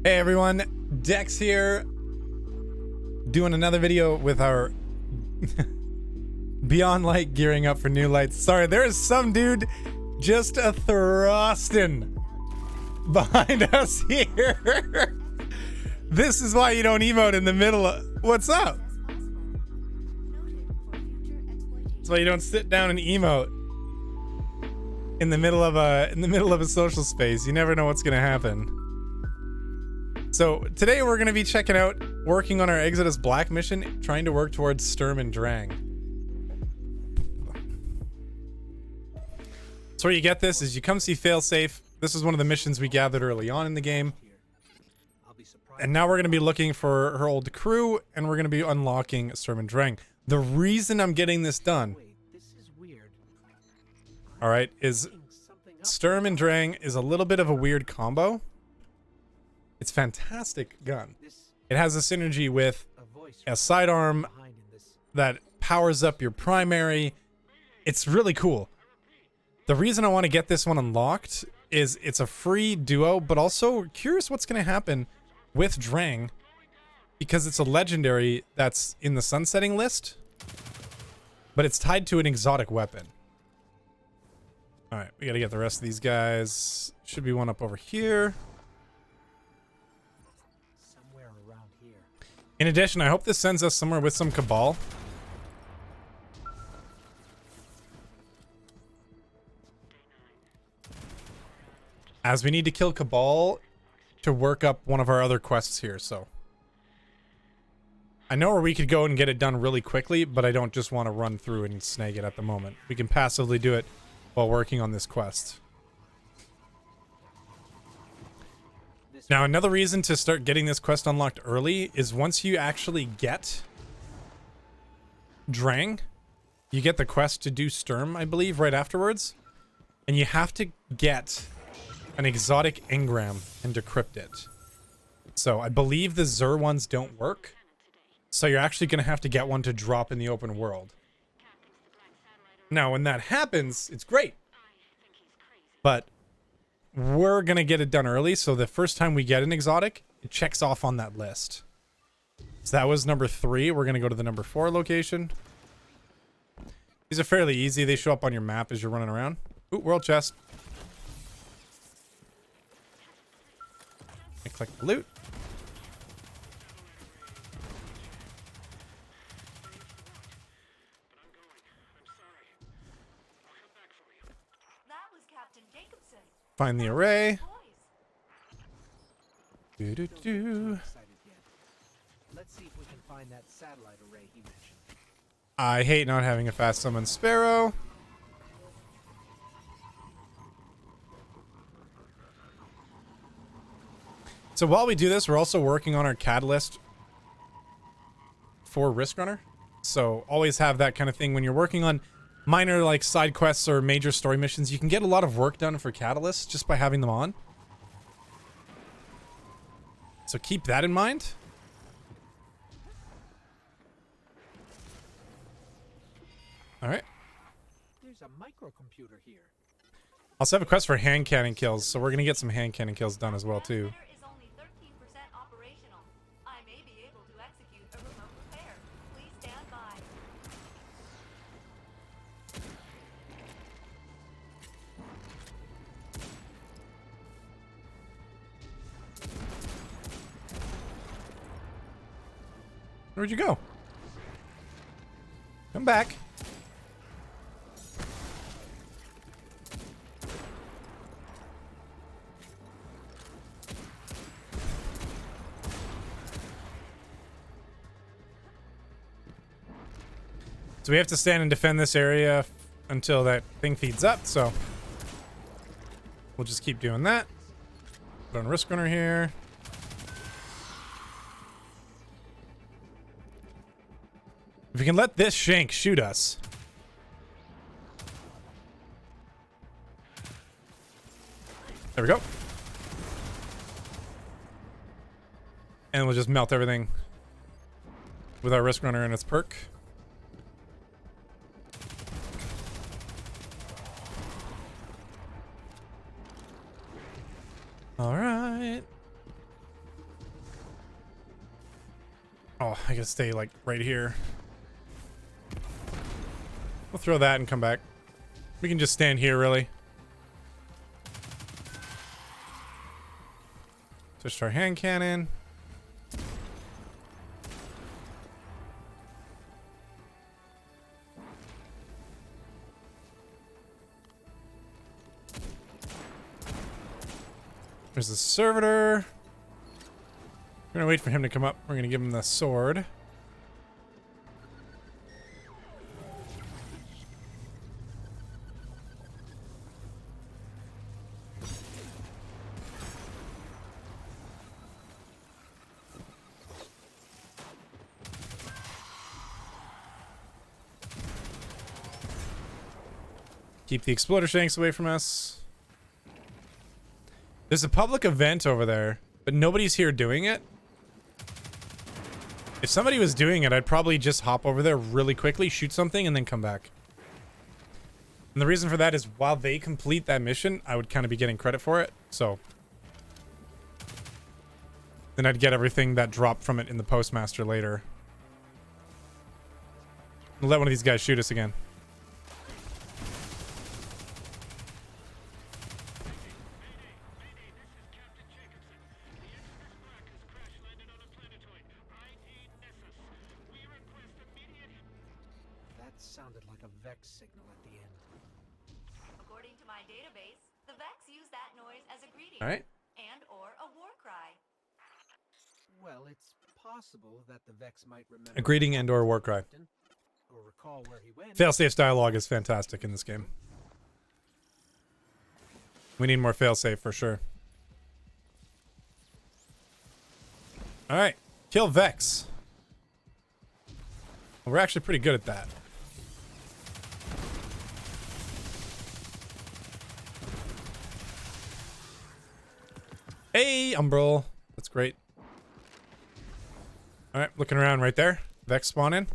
Hey everyone, Dex here, doing another video with our Beyond Light gearing up for new lights. Sorry, there is some dude just a thrusting behind us here. This is why you don't emote in the middle of... What's up? That's why you don't sit down and emote in the middle of a social space. You never know what's gonna happen. So today we're going to be checking out working on our Exodus Black mission, trying to work towards Sturm and Drang. So where you get this is you come see Failsafe. This is one of the missions we gathered early on in the game. And now we're going to be looking for her old crew, and we're going to be unlocking Sturm and Drang. The reason I'm getting this done, alright, is Sturm and Drang is a little bit of a weird combo. It's a fantastic gun. It has a synergy with a sidearm that powers up your primary. It's really cool. The reason I want to get this one unlocked is it's a free duo, but also curious what's going to happen with Drang, because it's a legendary that's in the sunsetting list, but it's tied to an exotic weapon. Alright, we got to get the rest of these guys. Should be one up over here. In addition, I hope this sends us somewhere with some Cabal. As we need to kill Cabal to work up one of our other quests here, so. I know where we could go and get it done really quickly, but I don't just want to run through and snag it at the moment. We can passively do it while working on this quest. Now, another reason to start getting this quest unlocked early is once you actually get Drang, you get the quest to do Sturm, I believe, right afterwards. And you have to get an exotic engram and decrypt it. So I believe the Zur ones don't work. So you're actually going to have to get one to drop in the open world. Now, when that happens, it's great. But we're going to get it done early, so the first time we get an exotic, it checks off on that list. So that was number 3. We're going to go to the number 4 location. These are fairly easy. They show up on your map as you're running around. Ooh, world chest. I click the loot. Find the array. Let's see if we can find that satellite array he mentioned. I hate not having a fast summon Sparrow. So while we do this, we're also working on our catalyst for Risk Runner. So always have that kind of thing when you're working on minor like side quests or major story missions. You can get a lot of work done for catalysts just by having them on. So keep that in mind. All right. There's a microcomputer here. Also have a quest for hand cannon kills, so we're gonna get some hand cannon kills done as well too. Where'd you go? Come back. So we have to stand and defend this area until that thing feeds up, so we'll just keep doing that. Put on Risk Runner here. If we can let this shank shoot us. There we go. And we'll just melt everything with our Risk Runner and its perk. All right. Oh, I gotta stay like right here. We'll throw that and come back. We can just stand here, really. Switch to our hand cannon. There's the servitor. We're gonna wait for him to come up. We're gonna give him the sword. Keep the exploder shanks away from us. There's a public event over there, but nobody's here doing it. If somebody was doing it, I'd probably just hop over there really quickly, shoot something, and then come back. And the reason for that is while they complete that mission, I would kind of be getting credit for it. So then I'd get everything that dropped from it in the postmaster later. I'll let one of these guys shoot us again. Sounded like a Vex signal at the end. According to my database, the Vex use that noise as a greeting. All right. And or a war cry. Well, it's possible that the Vex might remember A greeting and or a war cry. Or recall where he went. Failsafe's dialogue is fantastic in this game. We need more failsafe for sure. All right, kill Vex. Well, we're actually pretty good at that. Hey, Umbral. That's great. All right, looking around right there. Vex spawn in.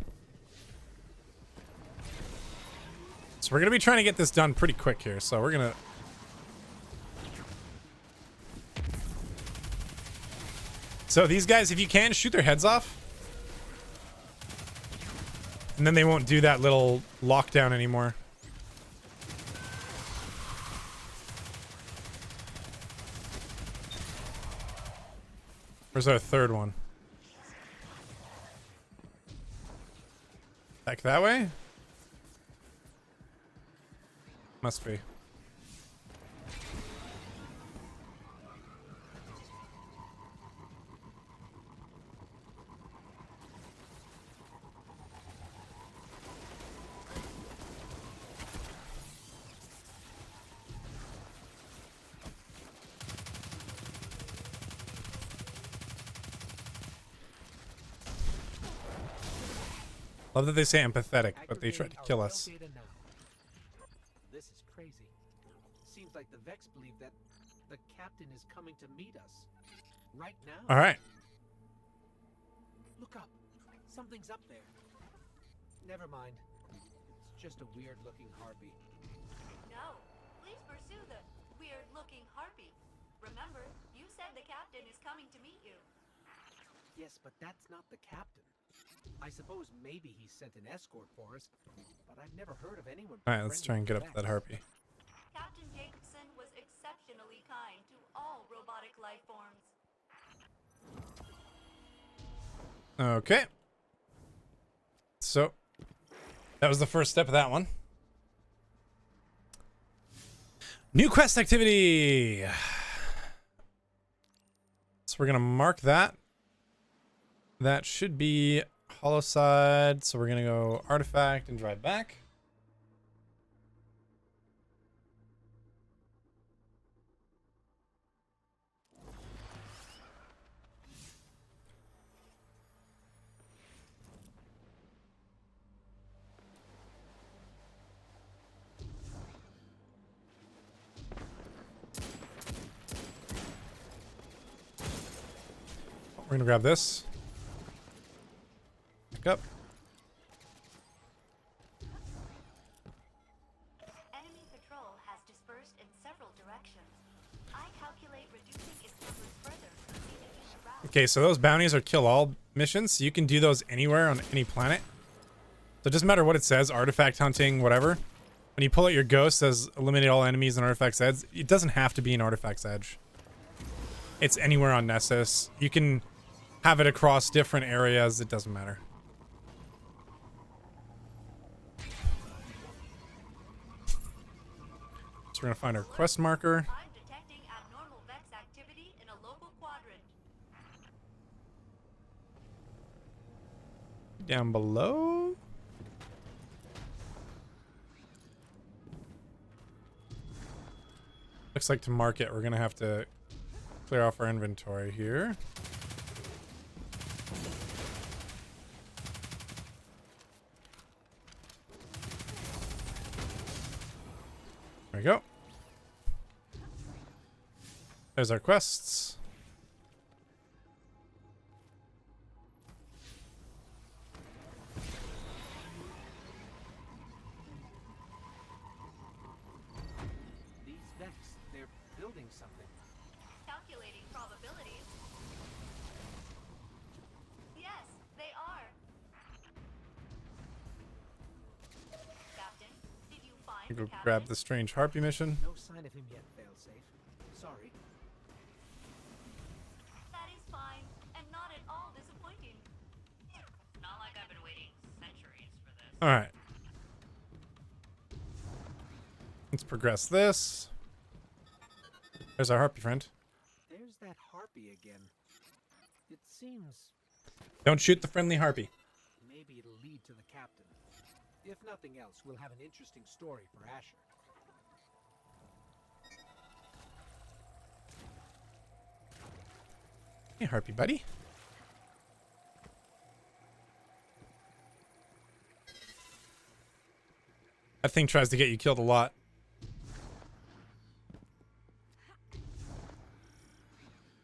So we're going to be trying to get this done pretty quick here. So we're going to... So these guys, if you can, shoot their heads off. And then they won't do that little lockdown anymore. Where's our third one? Back that way? Must be. Love that they say empathetic, but they tried to kill us. This is crazy. Seems like the Vex believe that the captain is coming to meet us right now. All right. Look up. Something's up there. Never mind. It's just a weird-looking harpy. No, please pursue the weird-looking harpy. Remember, you said the captain is coming to meet you. Yes, but that's not the captain. I suppose maybe he sent an escort for us, but I've never heard of anyone. All right, let's try and get up to that harpy. Captain Jacobson was exceptionally kind to all robotic life forms. Okay. So that was the first step of that one. New quest activity. So we're gonna mark that. That should be hollow side. So we're gonna go artifact and drive back. We're gonna grab this. Back up. Enemy patrol has dispersed in several directions. I calculate reducing its numbers further. Okay, so those bounties are kill all missions. You can do those anywhere on any planet. So it doesn't matter what it says, artifact hunting, whatever. When you pull out your ghost, it says eliminate all enemies on Artifact's Edge. It doesn't have to be an Artifact's Edge. It's anywhere on Nessus. You can have it across different areas. It doesn't matter. So we're gonna find our quest marker. I'm detecting abnormal Vex activity in a local quadrant. Down below. Looks like to mark it, we're gonna have to clear off our inventory here. There we go. There's our quests. These Vex, they're building something. Calculating probabilities. Yes, they are. Captain, did you find Go the captain? grab the strange harpy mission. No sign of him yet, failsafe. Sorry. That is fine, and not at all disappointing. Not like I've been waiting centuries for this. All right. Let's progress this. There's our harpy friend. There's that harpy again. It seems Don't shoot the friendly harpy. maybe it'll lead to the captain. If nothing else, we'll have an interesting story for Asher. Hey, harpy buddy. That thing tries to get you killed a lot.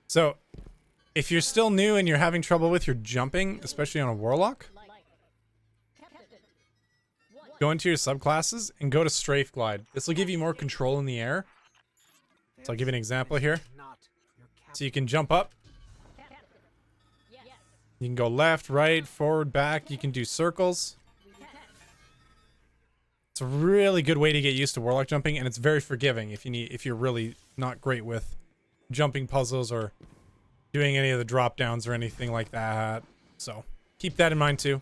So, if you're still new and you're having trouble with your jumping, especially on a warlock, go into your subclasses and go to Strafe Glide. This will give you more control in the air. So I'll give you an example here. Not your captain. So you can jump up. You can go left, right, forward, back. You can do circles. It's a really good way to get used to warlock jumping, and it's very forgiving if you're really not great with jumping puzzles or doing any of the drop downs or anything like that. So keep that in mind too.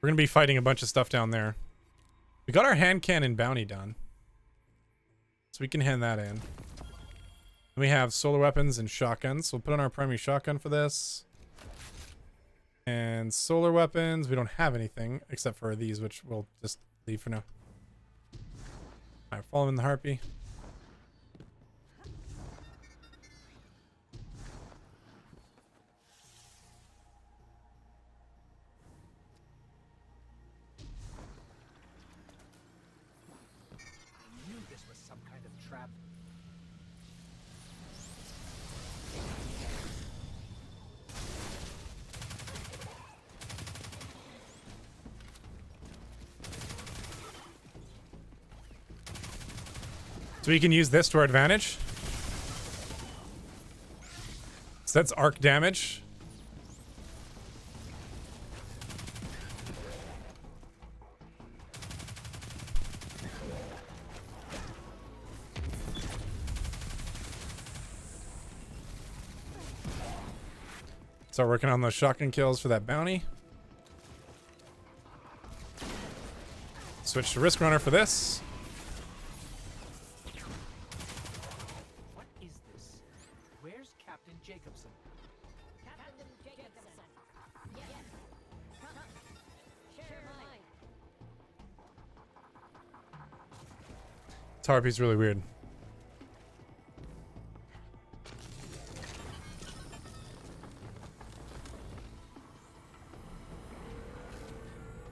We're gonna be fighting a bunch of stuff down there. We got our hand cannon bounty done, so we can hand that in. We have solar weapons and shotguns, so we'll put on our primary shotgun for this. And solar weapons, we don't have anything except for these, which we'll just leave for now. Alright, following the harpy. I knew this was some kind of trap. So we can use this to our advantage. So that's arc damage. Start working on those shotgun kills for that bounty. Switch to Risk Runner for this. What is this? Where's Captain Jacobson? Captain Jacobson. Yes. Share mine. This harpy's really weird.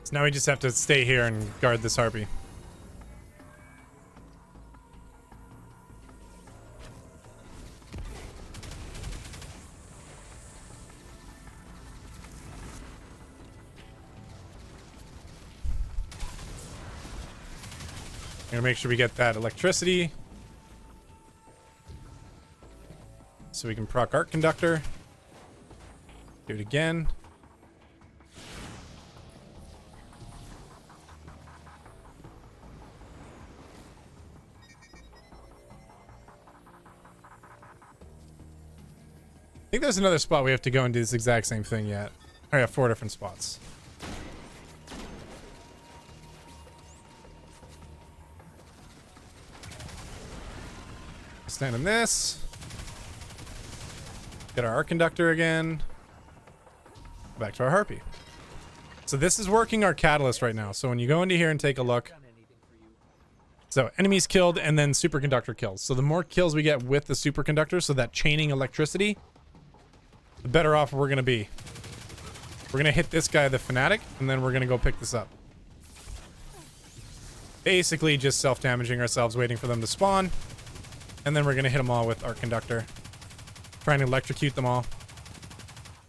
So now we just have to stay here and guard this harpy. Gonna make sure we get that electricity so we can proc Arc Conductor. Do it again. I think there's another spot we have to go and do this exact same thing yet. I have 4 different spots. Stand in this. Get our arc conductor again. Back to our harpy. So this is working our catalyst right now. So when you go into here and take a look. So enemies killed and then superconductor kills. So the more kills we get with the superconductor, so that chaining electricity, the better off we're going to be. We're going to hit this guy, the fanatic, and then we're going to go pick this up. Basically just self-damaging ourselves, waiting for them to spawn. And then we're going to hit them all with arc conductor. Trying to electrocute them all.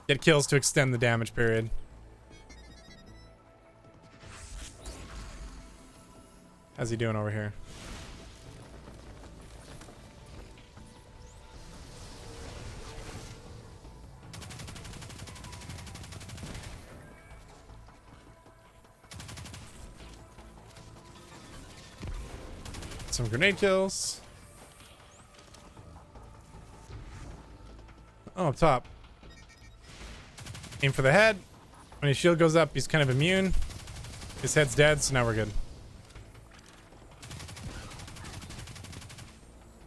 Get kills to extend the damage period. How's he doing over here? Some grenade kills. Oh, up top. Aim for the head. When his shield goes up, he's kind of immune. His head's dead, so now we're good.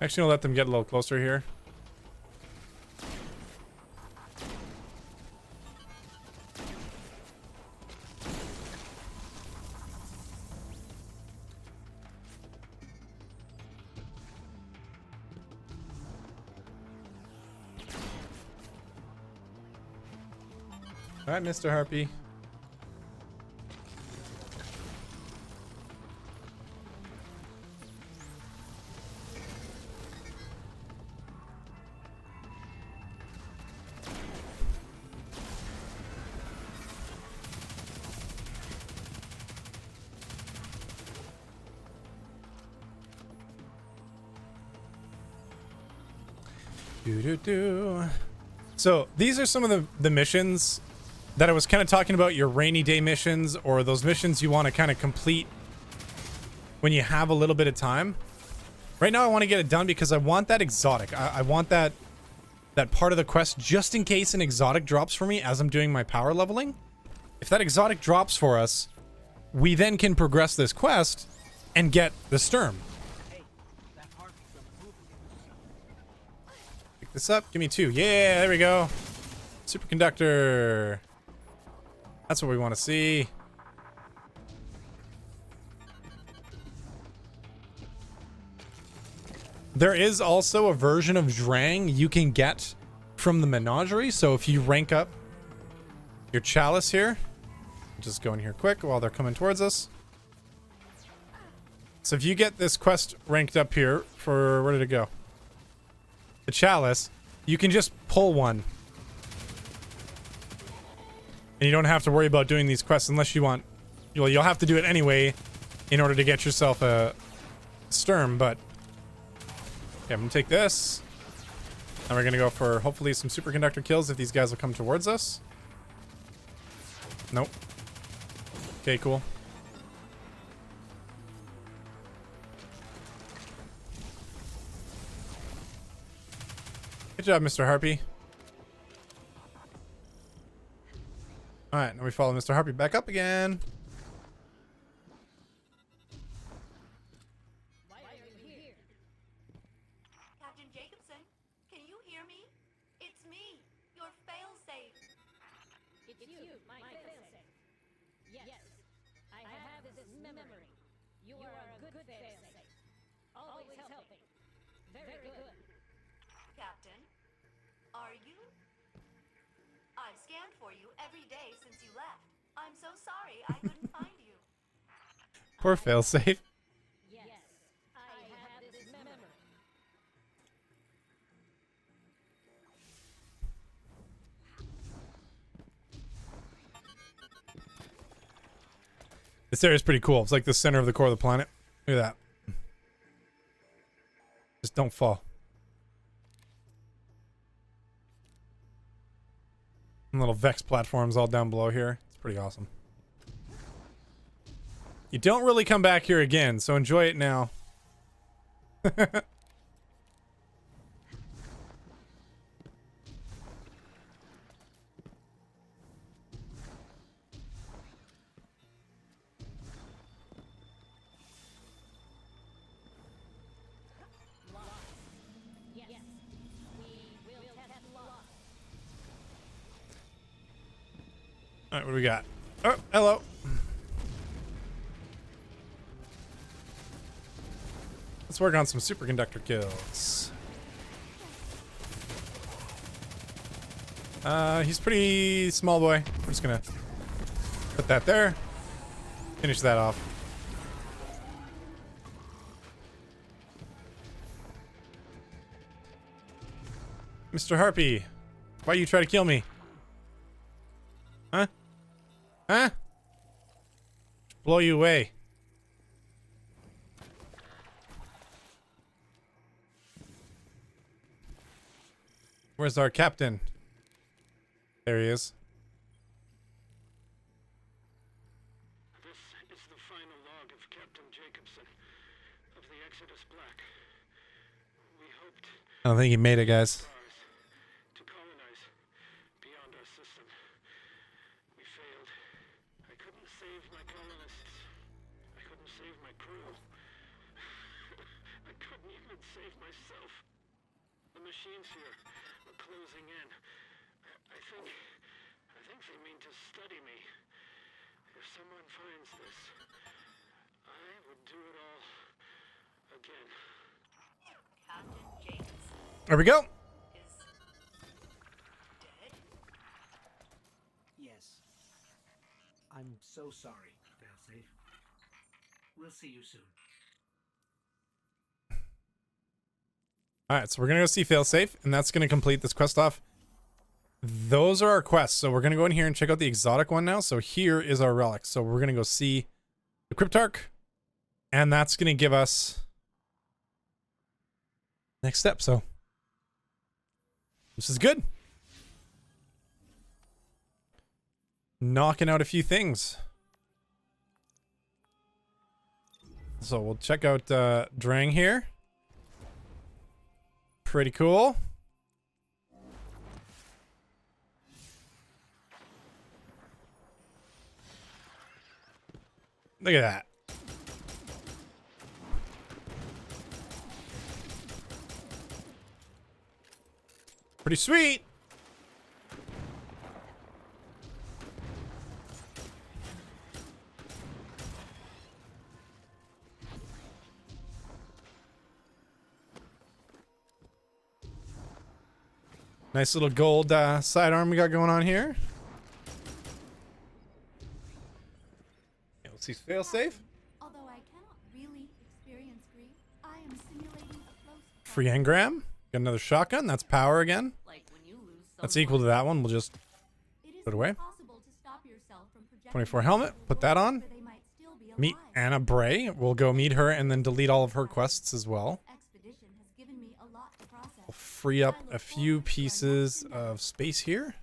Actually, I'll let them get a little closer here. All right, Mr. Harpy. So these are some of the missions that I was kind of talking about, your rainy day missions, or those missions you want to kind of complete when you have a little bit of time. Right now I want to get it done because I want that exotic. I want that part of the quest just in case an exotic drops for me as I'm doing my power leveling. If that exotic drops for us, we then can progress this quest and get the Sturm. Pick this up. Give me 2. Yeah, there we go. Superconductor. That's what we want to see. There is also a version of Drang you can get from the menagerie. So if you rank up your chalice here, just go in here quick while they're coming towards us. So if you get this quest ranked up here for, where did it go? The chalice, you can just pull one. And you don't have to worry about doing these quests unless you want. You'll have to do it anyway in order to get yourself a Sturm, but okay, I'm gonna take this. And we're gonna go for hopefully some superconductor kills if these guys will come towards us. Nope. Okay, cool. Good job, Mr. Harpy. Alright, now we follow Mr. Harpy back up again. Why are you here? Captain Jacobson, can you hear me? It's me, your failsafe. It's you, my failsafe. Yes, I have this memory. You are a good failsafe. Always helping. Very good. Captain, are you? I've scanned for you every day since you left. I'm so sorry I couldn't find you. Poor failsafe. Yes, I have this memory. This area is pretty cool. It's like the center of the core of the planet. Look at that. Just don't fall. And little Vex platforms all down below here. It's pretty awesome. You don't really come back here again, so enjoy it now. Alright, what do we got? Oh, hello. Let's work on some superconductor kills. He's pretty small boy. We're just gonna put that there. Finish that off. Mr. Harpy, why you try to kill me? Huh? Huh? Blow you away. Where's our captain? There he is. This is the final log of Captain Jacobson of the Exodus Black. We hoped I don't think he made it, guys. to colonize beyond our system. We failed. I couldn't save my colonists. I couldn't save my crew. I couldn't even save myself. The machines here are closing in. I think they mean to study me. If someone finds this, I would do it all again. Captain Jacobson There we go. is dead. Yes. I'm so sorry, Failsafe. We'll see you soon. Alright, so we're gonna go see Failsafe, and that's gonna complete this quest off. Those are our quests, so we're gonna go in here and check out the exotic one now. So here is our relic. So we're gonna go see the Cryptarch, and that's gonna give us next step. So this is good. Knocking out a few things. So we'll check out Drang here. Pretty cool. Look at that. Pretty sweet. Nice little gold sidearm we got going on here. Yeah, let's see Failsafe. Although I cannot really experience grief, I am simulating a close Free engram. Got another shotgun. That's power again. Like when you lose That's equal to that one. We'll just It is put it away. impossible to stop yourself from projecting 24 helmet. Put that on. where they might still be Meet alive. Anna Bray. We'll go meet her and then delete all of her quests as well. Expedition has given me a lot to process. We'll free up a few pieces of space here.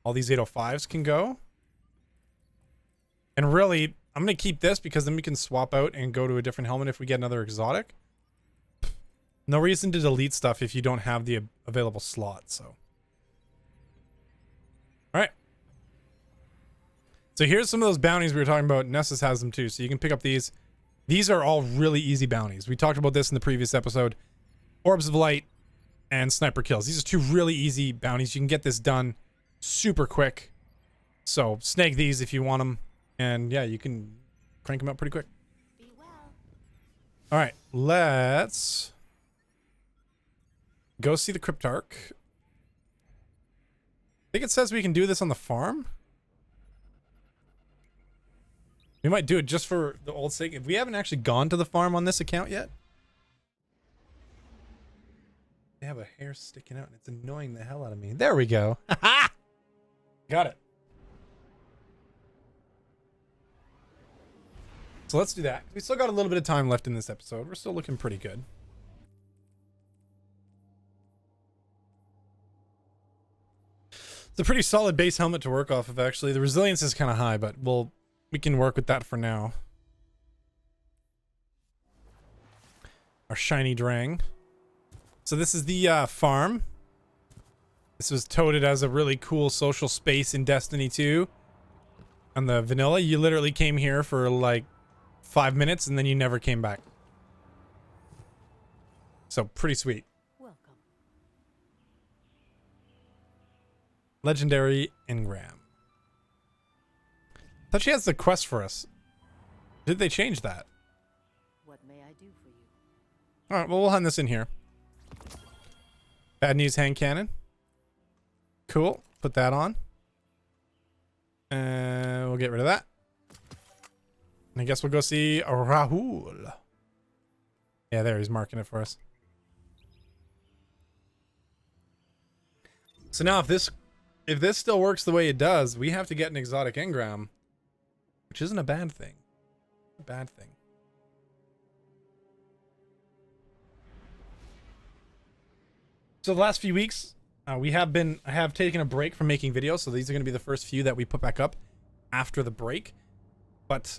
All these 805s can go. And really, I'm going to keep this because then we can swap out and go to a different helmet if we get another exotic. No reason to delete stuff if you don't have the available slot, so. Alright. So here's some of those bounties we were talking about. Nessus has them too, so you can pick up these. These are all really easy bounties. We talked about this in the previous episode. Orbs of Light and Sniper Kills. These are two really easy bounties. You can get this done super quick. So snag these if you want them. And yeah, you can crank them out pretty quick. Be well. Alright, let's go see the Cryptarch. I think it says we can do this on the farm. We might do it just for the old sake. If we haven't actually gone to the farm on this account yet. They have a hair sticking out and it's annoying the hell out of me. There we go. Got it. So let's do that. We still got a little bit of time left in this episode. We're still looking pretty good. It's a pretty solid base helmet to work off of, actually. The resilience is kind of high, but we can work with that for now. Our shiny Drang. So this is the farm. This was touted as a really cool social space in Destiny 2. On the vanilla, you literally came here for like 5 minutes and then you never came back. So pretty sweet. Welcome. Legendary engram. Thought she has the quest for us. Did they change that? What may I do for you? All right, well, we'll hunt this in here. Bad news hand cannon. Cool. Put that on. And we'll get rid of that. And I guess we'll go see Rahul. Yeah, there, he's marking it for us. So now if this still works the way it does, we have to get an exotic engram, which isn't a bad thing. A bad thing. So the last few weeks, I have taken a break from making videos, so these are going to be the first few that we put back up after the break. But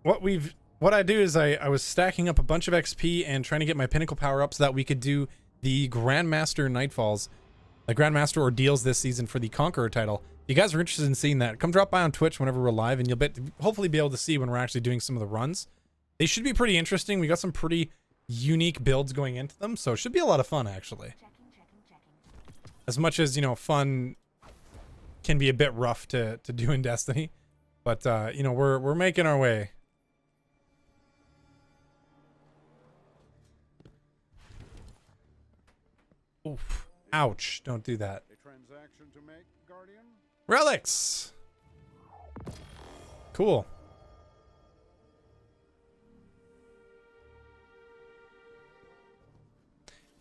what I do is I was stacking up a bunch of XP and trying to get my pinnacle power up so that we could do the Grandmaster Nightfalls, the Grandmaster Ordeals this season for the Conqueror title. If you guys are interested in seeing that, come drop by on Twitch whenever we're live, and you'll hopefully be able to see when we're actually doing some of the runs. They should be pretty interesting. We got some pretty unique builds going into them, so it should be a lot of fun, actually. As much as, you know, fun can be a bit rough to do in Destiny, but you know, we're making our way. Oof. Ouch, don't do that. A transaction to make, Guardian? Relics. Cool.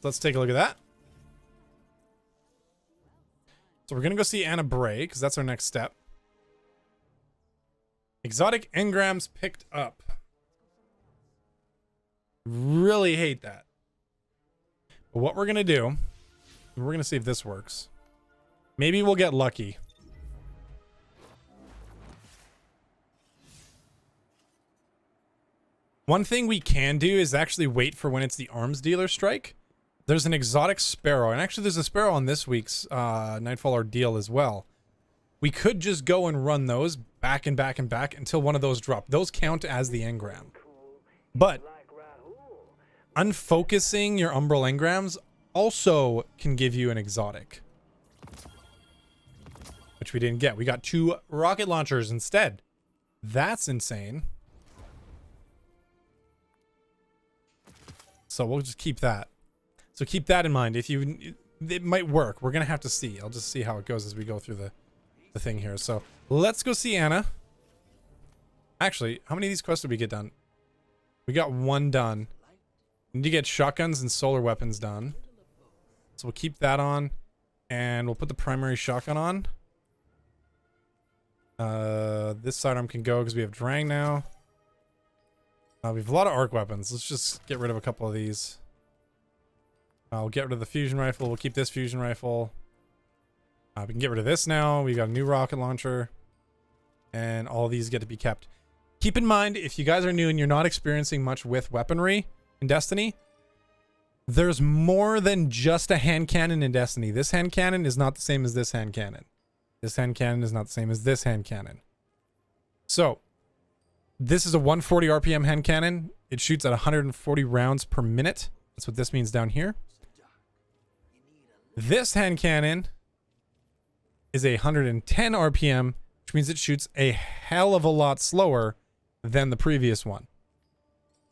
Let's take a look at that. So we're gonna go see Anna Bray because that's our next step. Exotic engrams picked up. Really hate that. But what we're gonna do, we're gonna see if this works. Maybe we'll get lucky. One thing we can do is actually wait for when it's the arms dealer strike. There's an exotic sparrow, and actually there's a sparrow on this week's Nightfall Ordeal as well. We could just go and run those back and back and back until one of those drop. Those count as the engram. But unfocusing your umbral engrams also can give you an exotic, which we didn't get. We got 2 rocket launchers instead. That's insane. So we'll just keep that. So keep that in mind. It might work. We're gonna have to see. I'll just see how it goes as we go through the thing here. So let's go see Anna. Actually, how many of these quests did we get done? We got 1 done. We need to get shotguns and solar weapons done. So we'll keep that on, and we'll put the primary shotgun on. This sidearm can go because we have Drang now. We have a lot of arc weapons. Let's just get rid of a couple of these. We'll get rid of the fusion rifle. We'll keep this fusion rifle. We can get rid of this now. We got a new rocket launcher. And all these get to be kept. Keep in mind, if you guys are new and you're not experiencing much with weaponry in Destiny, there's more than just a hand cannon in Destiny. This hand cannon is not the same as this hand cannon. This hand cannon is not the same as this hand cannon. So, this is a 140 RPM hand cannon. It shoots at 140 rounds per minute. That's what this means down here. This hand cannon is a 110 RPM, which means it shoots a hell of a lot slower than the previous one.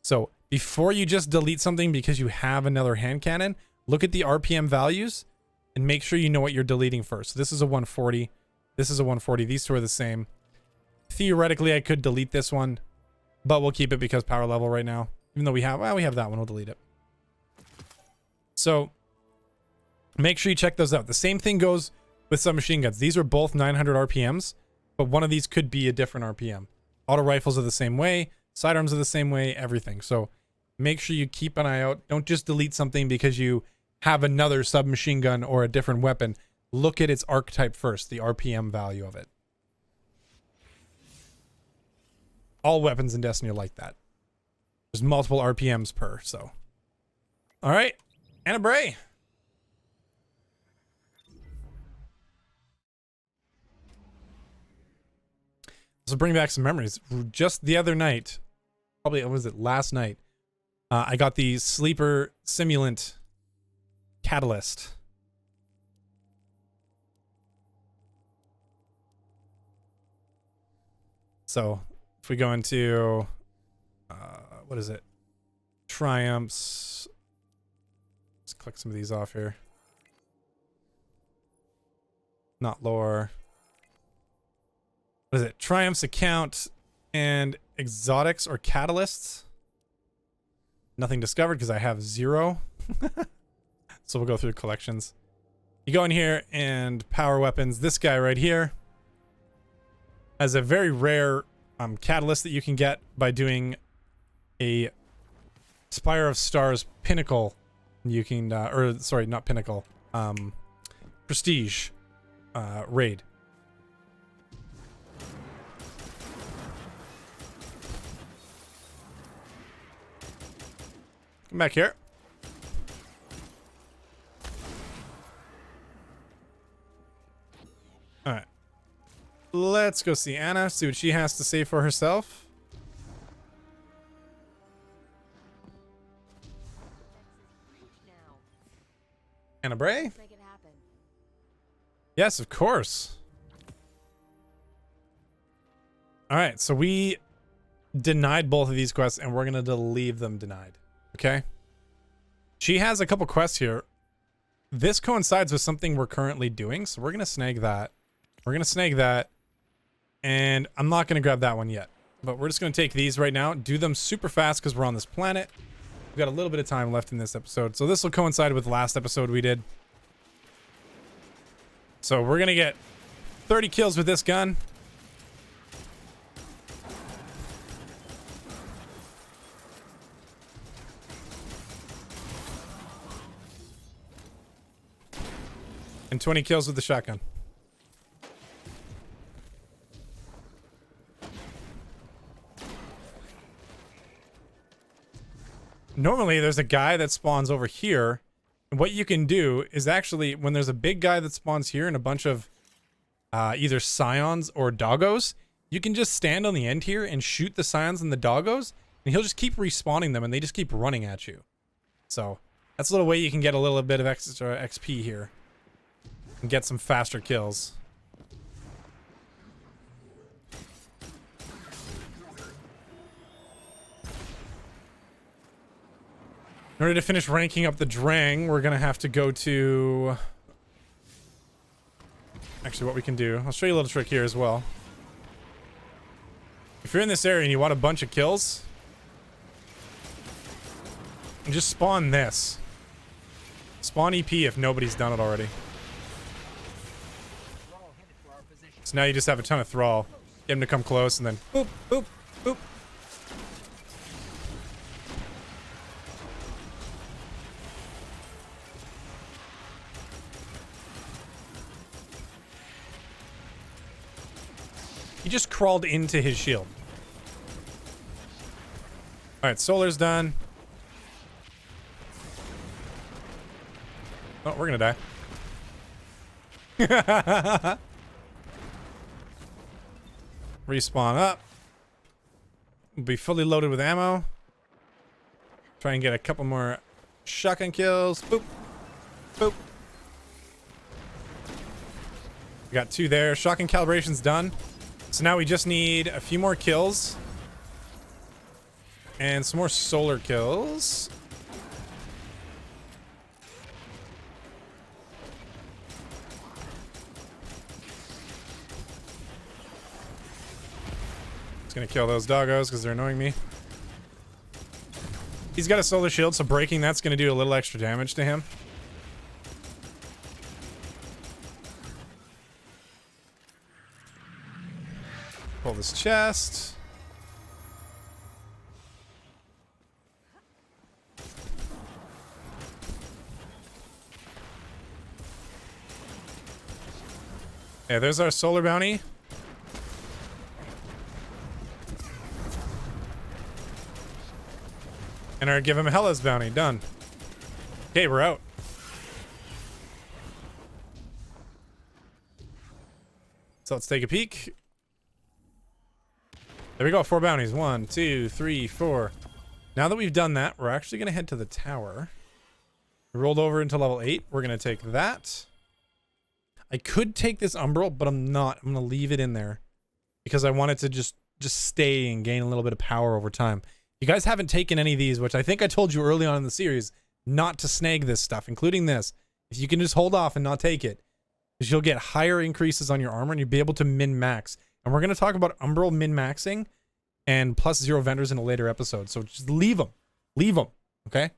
So before you just delete something because you have another hand cannon, look at the RPM values and make sure you know what you're deleting first. So this is a 140. This is a 140. These two are the same. Theoretically, I could delete this one, but we'll keep it because power level right now. Even though we have that one, we'll delete it. So make sure you check those out. The same thing goes with submachine guns. These are both 900 RPMs, but one of these could be a different RPM. Auto rifles are the same way. Sidearms are the same way. Everything. So make sure you keep an eye out. Don't just delete something because you have another submachine gun or a different weapon, look at its archetype first, the RPM value of it. All weapons in Destiny are like that. There's multiple RPMs per, so. All right, Anna Bray. So bring back some memories. Just the other night, probably, what was it, last night, I got the Sleeper Simulant Catalyst. So if we go into, what is it? Triumphs. Let's click some of these off here. Not lore. What is it? Triumphs account and exotics or catalysts. Nothing discovered because I have 0. So we'll go through collections. You go in here and power weapons. This guy right here has a very rare catalyst that you can get by doing a Spire of Stars Pinnacle. You can, or sorry, not Pinnacle, Prestige raid. Come back here. All right. Let's go see Anna, see what she has to say for herself. Anna Bray? Make it happen. Yes, of course. All right, so we denied both of these quests, and we're going to leave them denied. Okay? She has a couple quests here. This coincides with something we're currently doing, so we're going to snag that. We're going to snag that. And I'm not going to grab that one yet. But we're just going to take these right now, do them super fast because we're on this planet. We've got a little bit of time left in this episode. So this will coincide with the last episode we did. So we're going to get 30 kills with this gun. And 20 kills with the shotgun. Normally, there's a guy that spawns over here. And what you can do is actually, when there's a big guy that spawns here and a bunch of either scions or doggos, you can just stand on the end here and shoot the scions and the doggos, and he'll just keep respawning them, and they just keep running at you. So, that's a little way you can get a little bit of extra XP here. And get some faster kills. In order to finish ranking up the Drang, we're going to have to go to... Actually, what we can do... I'll show you a little trick here as well. If you're in this area and you want a bunch of kills... just spawn this. Spawn EP if nobody's done it already. So now you just have a ton of thrall. Get him to come close and then boop, boop, boop. He just crawled into his shield. Alright, solar's done. Oh, we're gonna die. Respawn up. We'll be fully loaded with ammo. Try and get a couple more shotgun kills. Boop. Boop. We got 2 there. Shotgun calibration's done. So now we just need a few more kills. And some more solar kills. It's gonna kill those doggos because they're annoying me. He's got a solar shield, so breaking that's gonna do a little extra damage to him. Pull this chest. Okay, there's our solar bounty. And our give him a Hellas bounty. Done. Okay, we're out. So let's take a peek. There we go. 4 bounties. 1, 2, 3, 4. Now that we've done that, we're actually going to head to the tower. We rolled over into level 8. We're going to take that. I could take this umbral, but I'm not. I'm going to leave it in there because I want it to just stay and gain a little bit of power over time. You guys haven't taken any of these, which I think I told you early on in the series not to snag this stuff, including this. If you can just hold off and not take it, because you'll get higher increases on your armor and you'll be able to min-max. And we're going to talk about umbral min-maxing and +0 vendors in a later episode. So just leave them. Leave them. Okay?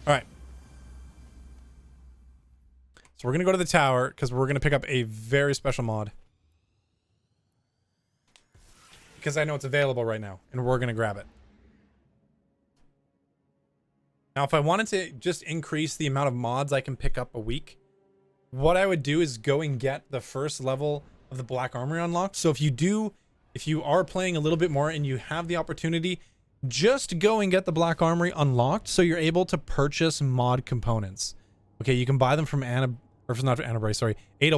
All right. So we're going to go to the tower because we're going to pick up a very special mod. Because I know it's available right now, and we're going to grab it. Now, if I wanted to just increase the amount of mods I can pick up a week, what I would do is go and get the first level of the Black Armory unlocked. So if you are playing a little bit more and you have the opportunity, just go and get the Black Armory unlocked so you're able to purchase mod components. Okay, you can buy them from Ada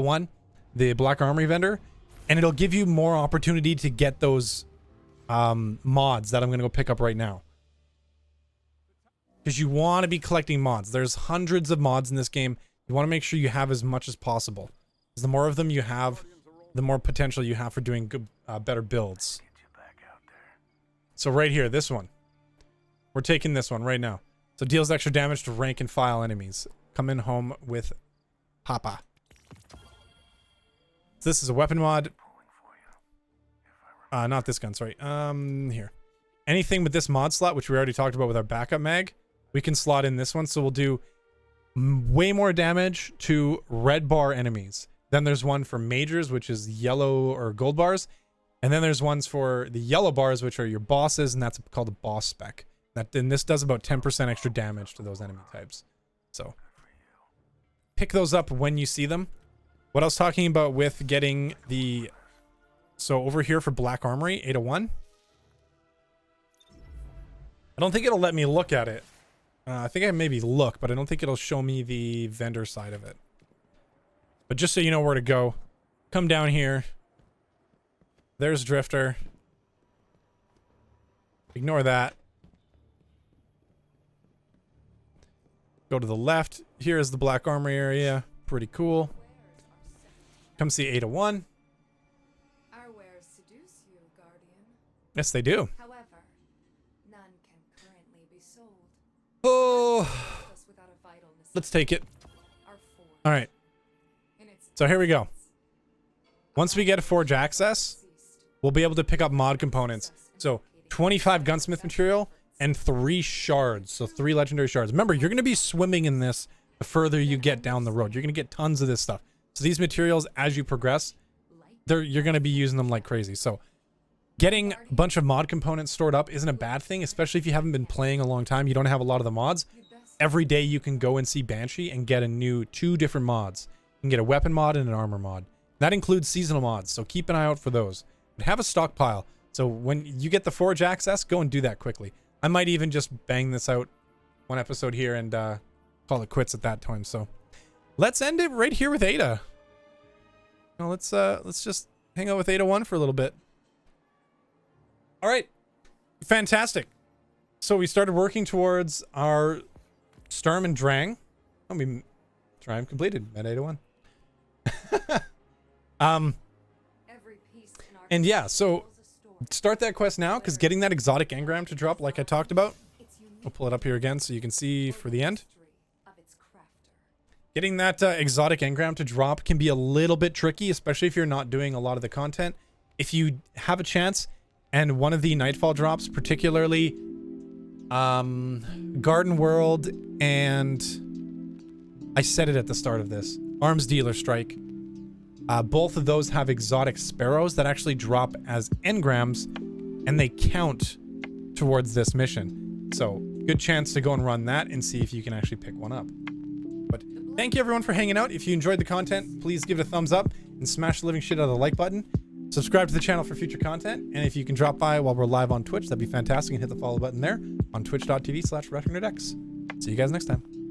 1, the Black Armory vendor. And it'll give you more opportunity to get those mods that I'm going to go pick up right now. Because you want to be collecting mods. There's hundreds of mods in this game. You want to make sure you have as much as possible. Because the more of them you have, the more potential you have for doing good, better builds. So right here, this one. We're taking this one right now. So deals extra damage to rank and file enemies. Coming home with Papa. This is a weapon mod. Not this gun, sorry. Here. Anything with this mod slot, which we already talked about with our backup mag, we can slot in this one. So we'll do way more damage to red bar enemies. Then there's one for majors, which is yellow or gold bars. And then there's ones for the yellow bars, which are your bosses, and that's called a boss spec. Then this does about 10% extra damage to those enemy types. So pick those up when you see them. What I was talking about with getting the... So over here for Black Armory, Ada 1. I don't think it'll let me look at it. I think I maybe look, but I don't think it'll show me the vendor side of it. But just so you know where to go, come down here. There's Drifter. Ignore that. Go to the left. Here is the Black Armory area. Pretty cool. Come see Ada 1. Our wares seduce you, Guardian. Yes, they do. However, none can currently be sold. Oh, Just without a vital necessity. let's take it. Our forge. All right. In its So here we go. Once we get a forge access, we'll be able to pick up mod components. So 25 gunsmith material and 3 shards. So 3 legendary shards. Remember, you're going to be swimming in this the further you get down the road. You're going to get tons of this stuff. So these materials, as you progress, you're going to be using them like crazy. So getting a bunch of mod components stored up isn't a bad thing, especially if you haven't been playing a long time. You don't have a lot of the mods. Every day you can go and see Banshee and get 2 different mods. You can get a weapon mod and an armor mod. That includes seasonal mods, so keep an eye out for those. But have a stockpile. So when you get the forge access, go and do that quickly. I might even just bang this out one episode here and call it quits at that time. So let's end it right here with Ada. Now let's just hang out with Ada 1 for a little bit. All right, fantastic. So we started working towards our Sturm and Drang. I mean, Drang completed at Ada 1. And yeah, so start that quest now, because getting that exotic engram to drop, like I talked about, I'll pull it up here again so you can see for the end. Getting that exotic engram to drop can be a little bit tricky, especially if you're not doing a lot of the content. If you have a chance, and one of the Nightfall drops, particularly Garden World, and I said it at the start of this, Arms Dealer Strike. Both of those have exotic sparrows that actually drop as engrams, and they count towards this mission. So good chance to go and run that and see if you can actually pick one up. But Thank you everyone for hanging out. If you enjoyed the content, please give it a thumbs up and smash the living shit out of the like button. Subscribe to the channel for future content. And if you can drop by while we're live on Twitch, that'd be fantastic. And hit the follow button there on twitch.tv/RetroNerdX. See you guys next time.